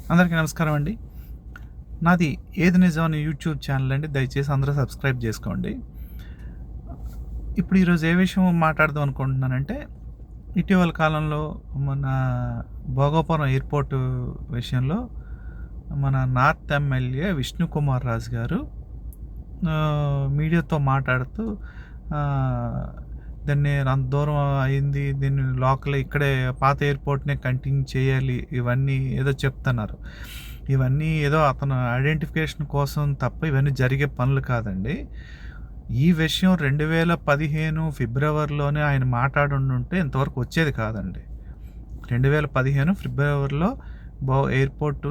అందరికీ నమస్కారం అండి. నాది ఏది నిజం అనే యూట్యూబ్ ఛానల్ అండి. దయచేసి అందరూ సబ్స్క్రైబ్ చేసుకోండి. ఇప్పుడు ఈరోజు ఏ విషయం మాట్లాడదాం అనుకుంటున్నానంటే, ఇటీవల కాలంలో మన భోగాపురం ఎయిర్‌పోర్ట్ విషయంలో మన నార్త్ ఎమ్మెల్యే విష్ణుకుమార్ రాజు గారు మీడియాతో మాట్లాడుతూ ఆహ్, దాన్ని అంత దూరం అయింది. దీన్ని లోకల్ ఇక్కడే పాత ఎయిర్‌పోర్ట్‌నే కంటిన్యూ చేయాలి. ఇవన్నీ ఏదో చెప్తున్నారు. ఇవన్నీ ఏదో అతను ఐడెంటిఫికేషన్ కోసం తప్ప ఇవన్నీ జరిగే పనులు కాదండి. ఈ విషయం 2015 ఫిబ్రవరిలోనే ఆయన మాట్లాడుండుంటే ఇంతవరకు వచ్చేది కాదండి. 2015 ఫిబ్రవరిలో ఎయిర్‌పోర్ట్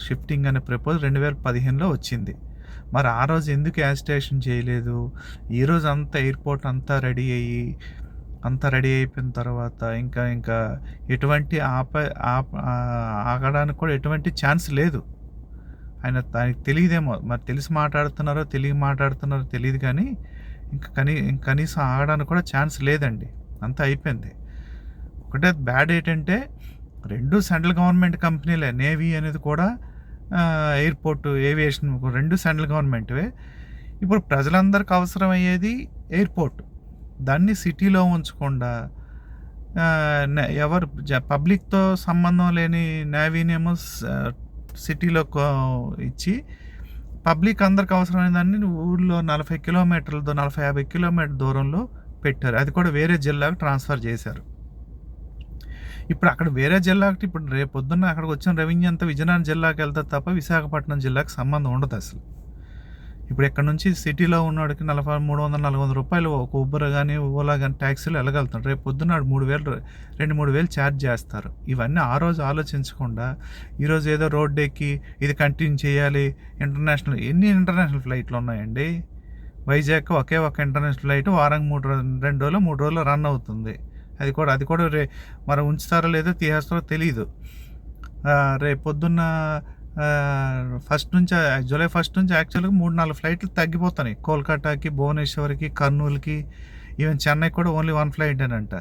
షిఫ్టింగ్ అనే ప్రపోజల్ 2015లో వచ్చింది. మరి ఆ రోజు ఎందుకు యాజిటేషన్ చేయలేదు? ఈరోజు అంతా ఎయిర్‌పోర్ట్ అంతా రెడీ అయిపోయిన తర్వాత ఇంకా ఎటువంటి ఆగడానికి కూడా ఎటువంటి ఛాన్స్ లేదు. ఆయనకి తెలీదేమో, మరి తెలిసి మాట్లాడుతున్నారో తెలియక మాట్లాడుతున్నారో తెలీదు కానీ కనీసం ఆగడానికి కూడా ఛాన్స్ లేదండి. అంతా అయిపోయింది. ఒకటే బ్యాడ్ ఏంటంటే 2 సెంట్రల్ గవర్నమెంట్ కంపెనీలే. నేవీ అనేది కూడా ఎయిర్‌పోర్ట్ ఏవియేషన్ 2 సెంట్రల్ గవర్నమెంట్‌వే. ఇప్పుడు ప్రజలందరికి అవసరమయ్యేది ఎయిర్‌పోర్ట్. దాన్ని సిటీలో ఉంచకుండా ఎవరు పబ్లిక్‌తో సంబంధం లేని నేవీనేమో సిటీలో ఇచ్చి పబ్లిక్ అందరికి అవసరమైన దాన్ని ఊళ్ళో 40 కిలోమీటర్లతో 40-50 కిలోమీటర్ల దూరంలో పెట్టారు. అది కూడా వేరే జిల్లాకు ట్రాన్స్ఫర్ చేశారు. ఇప్పుడు అక్కడ వేరే జిల్లాకి ఇప్పుడు రేపొద్దున్న అక్కడికి వచ్చిన రెవెన్యూ అంతా విజయనగరం జిల్లాకి వెళ్తుంది తప్ప విశాఖపట్నం జిల్లాకి సంబంధం ఉండదు అసలు. ఇప్పుడు ఇక్కడ నుంచి సిటీలో ఉన్నవాడికి 300-400 రూపాయలు ఒక ఉబర్ కానీ ఓలా కానీ ట్యాక్సీలు వెళ్ళగలుగుతాడు. రేపు పొద్దున్న 2,000 ఛార్జ్ చేస్తారు. ఇవన్నీ ఆ రోజు ఆలోచించకుండా ఈరోజు ఏదో రోడ్డు ఎక్కి ఇది కంటిన్యూ చేయాలి. ఎన్ని ఇంటర్నేషనల్ ఫ్లైట్లు ఉన్నాయండి? వైజాగ్ ఒకే ఒక ఇంటర్నేషనల్ ఫ్లైట్ వారానికి 3 రోజులు రన్ అవుతుంది. అది కూడా మరి ఉంచుతారో లేదో తీసేస్తారో తెలీదు. రేపు పొద్దున్న జూలై 1 నుంచి యాక్చువల్గా 3-4 ఫ్లైట్లు తగ్గిపోతున్నాయి. కోల్కతాకి, భువనేశ్వర్కి, కర్నూలుకి, ఈవెన్ చెన్నైకి కూడా ఓన్లీ 1 ఫ్లైట్ అనంట.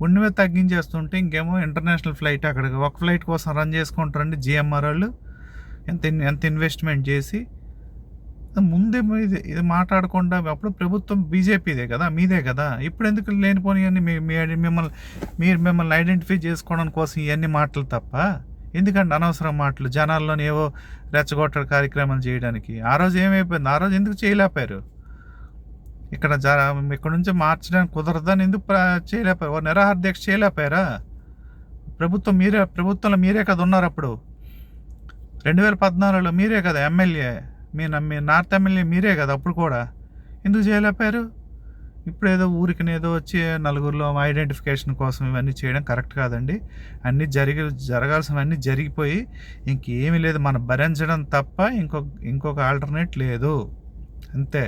ఉన్నవే తగ్గించేస్తుంటే ఇంకేమో ఇంటర్నేషనల్ ఫ్లైట్ అక్కడికి ఒక ఫ్లైట్ కోసం రన్ చేసుకుంటారండి జిఎంఆర్ వాళ్ళు. ఎంత ఇన్వెస్ట్మెంట్ చేసి ముందే ఇది మాట్లాడకుండా అప్పుడు ప్రభుత్వం బీజేపీదే కదా, మీదే కదా. ఇప్పుడు ఎందుకు లేనిపోనివన్నీ మిమ్మల్ని ఐడెంటిఫై చేసుకోవడం కోసం ఇవన్నీ మాటలు తప్ప ఎందుకంటే అనవసరం మాటలు జనాల్లోని ఏవో రెచ్చగొట్ట కార్యక్రమాలు చేయడానికి. ఆ రోజు ఏమైపోయింది? ఆ రోజు ఎందుకు చేయలేపారు? ఇక్కడ నుంచి మార్చడానికి కుదరదని ఎందుకు చేయలేపారు? నిరాహార దీక్ష చేయలేపారా? ప్రభుత్వంలో మీరే కదా ఉన్నారు. అప్పుడు 2014లో మీరే కదా ఎమ్మెల్యే, మీ నార్త్ ఎమ్మెల్యే మీరే కదా. అప్పుడు కూడా ఎందుకు చేయలేపారు? ఇప్పుడు ఏదో ఊరికినేదో వచ్చి నలుగురిలో ఐడెంటిఫికేషన్ కోసం ఇవన్నీ చేయడం కరెక్ట్ కాదండి. అన్నీ జరగాల్సినవన్నీ జరిగిపోయి ఇంకేమీ లేదు. మనం భరించడం తప్ప ఇంకొక ఆల్టర్నేట్ లేదు. అంతే.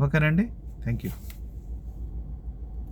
ఓకేనండి. Thank you.